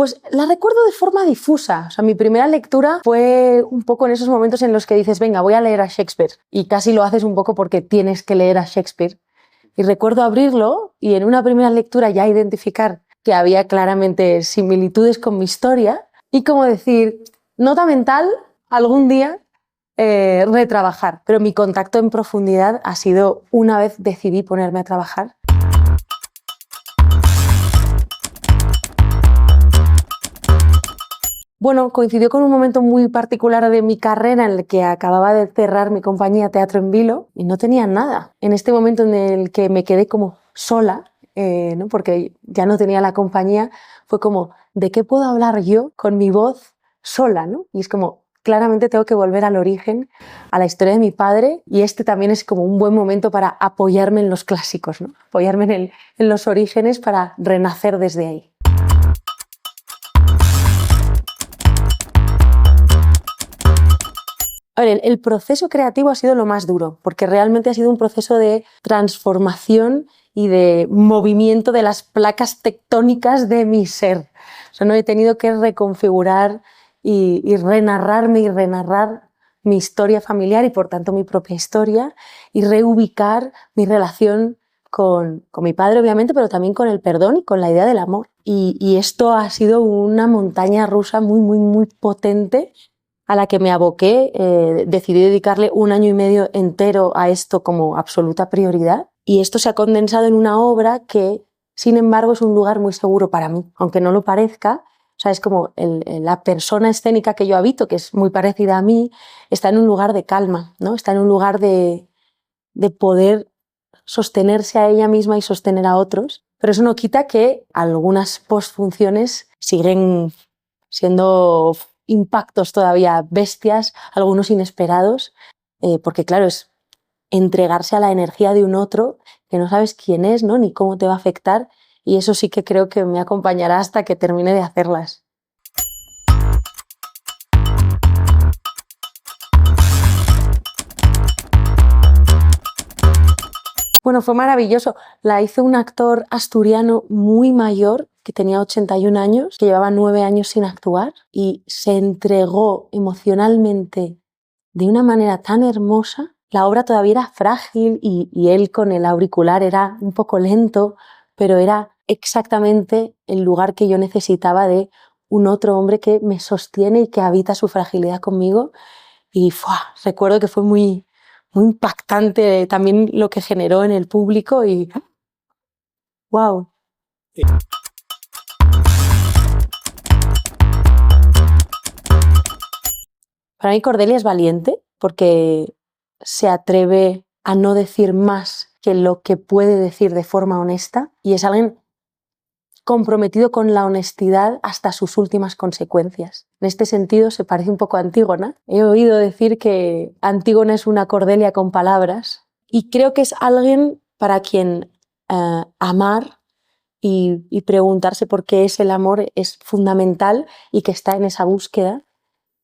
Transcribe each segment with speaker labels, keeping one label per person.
Speaker 1: Pues la recuerdo de forma difusa. O sea, mi primera lectura fue un poco en esos momentos en los que dices, venga, voy a leer a Shakespeare. Y casi lo haces un poco porque tienes que leer a Shakespeare. Y recuerdo abrirlo y en una primera lectura ya identificar que había claramente similitudes con mi historia y como decir, nota mental, algún día retrabajar. Pero mi contacto en profundidad ha sido una vez decidí ponerme a trabajar. Bueno, coincidió con un momento muy particular de mi carrera en el que acababa de cerrar mi compañía Teatro en Vilo y no tenía nada. En este momento en el que me quedé como sola, ¿no? Porque ya no tenía la compañía, fue como, ¿de qué puedo hablar yo con mi voz sola, ¿no? Y es como, claramente tengo que volver al origen, a la historia de mi padre, y este también es como un buen momento para apoyarme en los clásicos, ¿no? Apoyarme en los orígenes para renacer desde ahí. A ver, el proceso creativo ha sido lo más duro, porque realmente ha sido un proceso de transformación y de movimiento de las placas tectónicas de mi ser. O sea, no he tenido que reconfigurar y renarrarme y renarrar mi historia familiar y por tanto mi propia historia y reubicar mi relación con mi padre, obviamente, pero también con el perdón y con la idea del amor. Y esto ha sido una montaña rusa muy, muy, muy potente a la que me aboqué. Decidí dedicarle 1 año y medio entero a esto como absoluta prioridad y esto se ha condensado en una obra que, sin embargo, es un lugar muy seguro para mí, aunque no lo parezca. O sea, es como la persona escénica que yo habito, que es muy parecida a mí, está en un lugar de calma, ¿no? Está en un lugar de poder sostenerse a ella misma y sostener a otros, pero eso no quita que algunas postfunciones siguen siendo impactos todavía bestias, algunos inesperados, porque claro, es entregarse a la energía de un otro que no sabes quién es, ¿no? Ni cómo te va a afectar, y eso sí que creo que me acompañará hasta que termine de hacerlas. Bueno, fue maravilloso. La hizo un actor asturiano muy mayor, que tenía 81 años, que llevaba 9 años sin actuar y se entregó emocionalmente de una manera tan hermosa. La obra todavía era frágil y él con el auricular era un poco lento, pero era exactamente el lugar que yo necesitaba de un otro hombre que me sostiene y que habita su fragilidad conmigo. Y recuerdo que fue muy, muy impactante también lo que generó en el público y ¡wow! Para mí Cordelia es valiente porque se atreve a no decir más que lo que puede decir de forma honesta y es alguien comprometido con la honestidad hasta sus últimas consecuencias. En este sentido se parece un poco a Antígona. He oído decir que Antígona es una Cordelia con palabras y creo que es alguien para quien amar y preguntarse por qué es el amor es fundamental y que está en esa búsqueda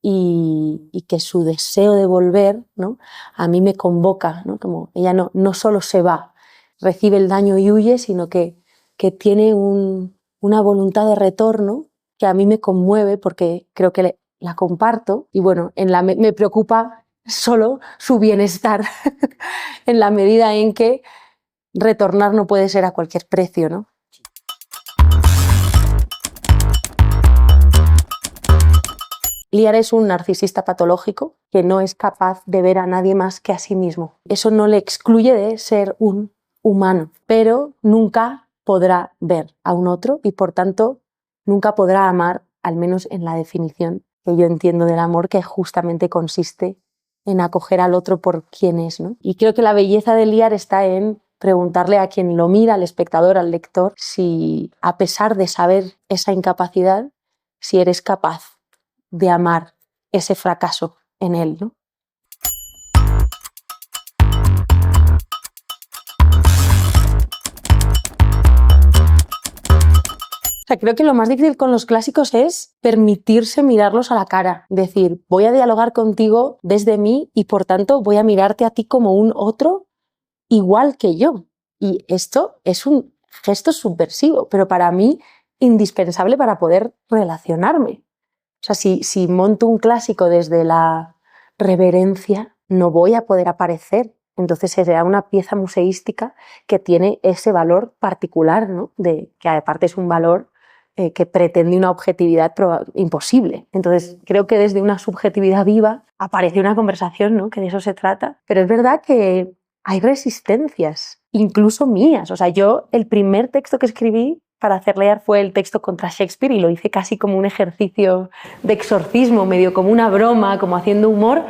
Speaker 1: y que su deseo de volver, ¿no? A mí me convoca, ¿no? Como ella no solo se va, recibe el daño y huye, sino que tiene una voluntad de retorno que a mí me conmueve porque creo que la comparto y bueno, me preocupa solo su bienestar en la medida en que retornar no puede ser a cualquier precio, ¿no? Liar es un narcisista patológico que no es capaz de ver a nadie más que a sí mismo. Eso no le excluye de ser un humano, pero nunca podrá ver a un otro y por tanto nunca podrá amar, al menos en la definición que yo entiendo del amor, que justamente consiste en acoger al otro por quien es, ¿no? Y creo que la belleza de Liar está en preguntarle a quien lo mira, al espectador, al lector, si a pesar de saber esa incapacidad, si eres capaz de amar ese fracaso en él, ¿no? O sea, creo que lo más difícil con los clásicos es permitirse mirarlos a la cara, decir, voy a dialogar contigo desde mí y por tanto voy a mirarte a ti como un otro igual que yo. Y esto es un gesto subversivo, pero para mí indispensable para poder relacionarme. O sea, si monto un clásico desde la reverencia, no voy a poder aparecer. Entonces será una pieza museística que tiene ese valor particular, ¿no? Que aparte es un valor que pretende una objetividad imposible. Entonces creo que desde una subjetividad viva aparece una conversación, ¿no? Que de eso se trata. Pero es verdad que hay resistencias, incluso mías. O sea, yo el primer texto que escribí para hacer leer fue el texto contra Shakespeare y lo hice casi como un ejercicio de exorcismo, medio como una broma, como haciendo humor.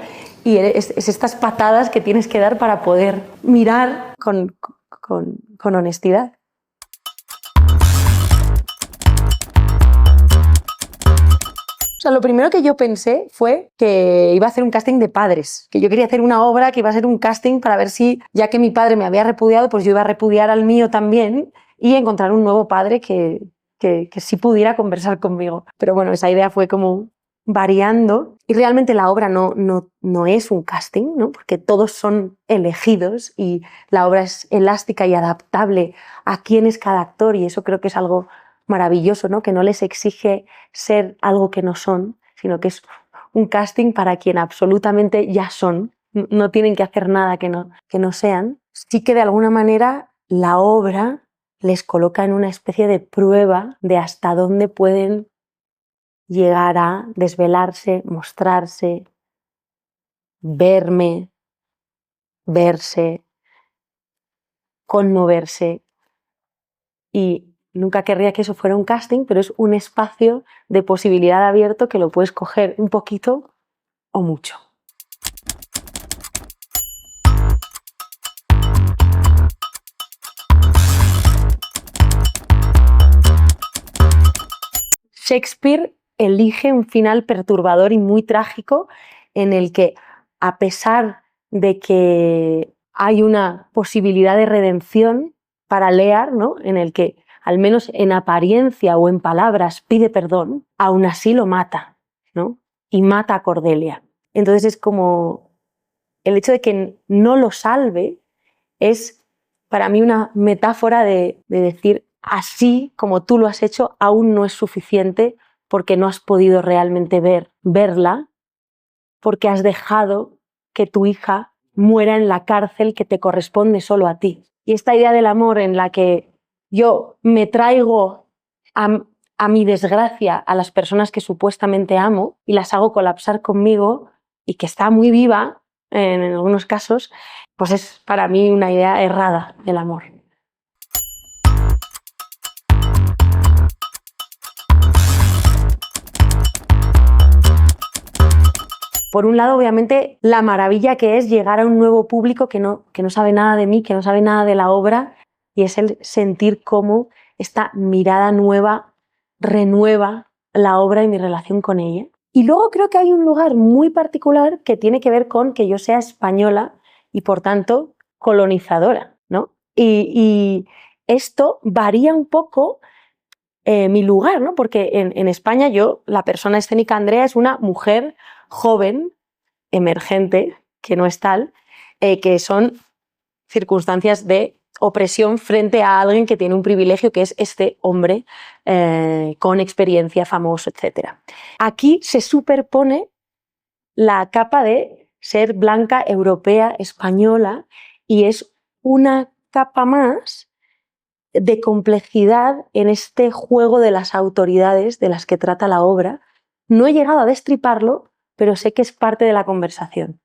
Speaker 1: Y es estas patadas que tienes que dar para poder mirar con honestidad. O sea, lo primero que yo pensé fue que iba a hacer un casting de padres, que yo quería hacer una obra que iba a ser un casting para ver si, ya que mi padre me había repudiado, pues yo iba a repudiar al mío también y encontrar un nuevo padre que sí pudiera conversar conmigo. Pero bueno, esa idea fue como variando y realmente la obra no es un casting, ¿no? Porque todos son elegidos y la obra es elástica y adaptable a quién es cada actor y eso creo que es algo maravilloso, ¿no? Que no les exige ser algo que no son, sino que es un casting para quien absolutamente ya son, no tienen que hacer nada que no sean. Sí que de alguna manera la obra les coloca en una especie de prueba de hasta dónde pueden llegar a desvelarse, mostrarse, verme, verse, conmoverse y nunca querría que eso fuera un casting, pero es un espacio de posibilidad abierto que lo puedes coger un poquito o mucho. Shakespeare elige un final perturbador y muy trágico en el que, a pesar de que hay una posibilidad de redención para Lear, ¿no? En el que al menos en apariencia o en palabras pide perdón, aún así lo mata, ¿no? Y mata a Cordelia. Entonces es como el hecho de que no lo salve es para mí una metáfora de decir así como tú lo has hecho aún no es suficiente porque no has podido realmente verla, porque has dejado que tu hija muera en la cárcel que te corresponde solo a ti. Y esta idea del amor en la que yo me traigo a mi desgracia a las personas que supuestamente amo y las hago colapsar conmigo y que está muy viva en algunos casos, pues es para mí una idea errada del amor. Por un lado, obviamente, la maravilla que es llegar a un nuevo público que no sabe nada de mí, que no sabe nada de la obra, y es el sentir cómo esta mirada nueva renueva la obra y mi relación con ella. Y luego creo que hay un lugar muy particular que tiene que ver con que yo sea española y, por tanto, colonizadora, ¿no? Y esto varía un poco mi lugar, ¿no? Porque en España la persona escénica Andrea es una mujer joven, emergente, que no es tal, que son circunstancias de opresión frente a alguien que tiene un privilegio, que es este hombre con experiencia, famoso, etc. Aquí se superpone la capa de ser blanca, europea, española, y es una capa más de complejidad en este juego de las autoridades de las que trata la obra. No he llegado a destriparlo, pero sé que es parte de la conversación.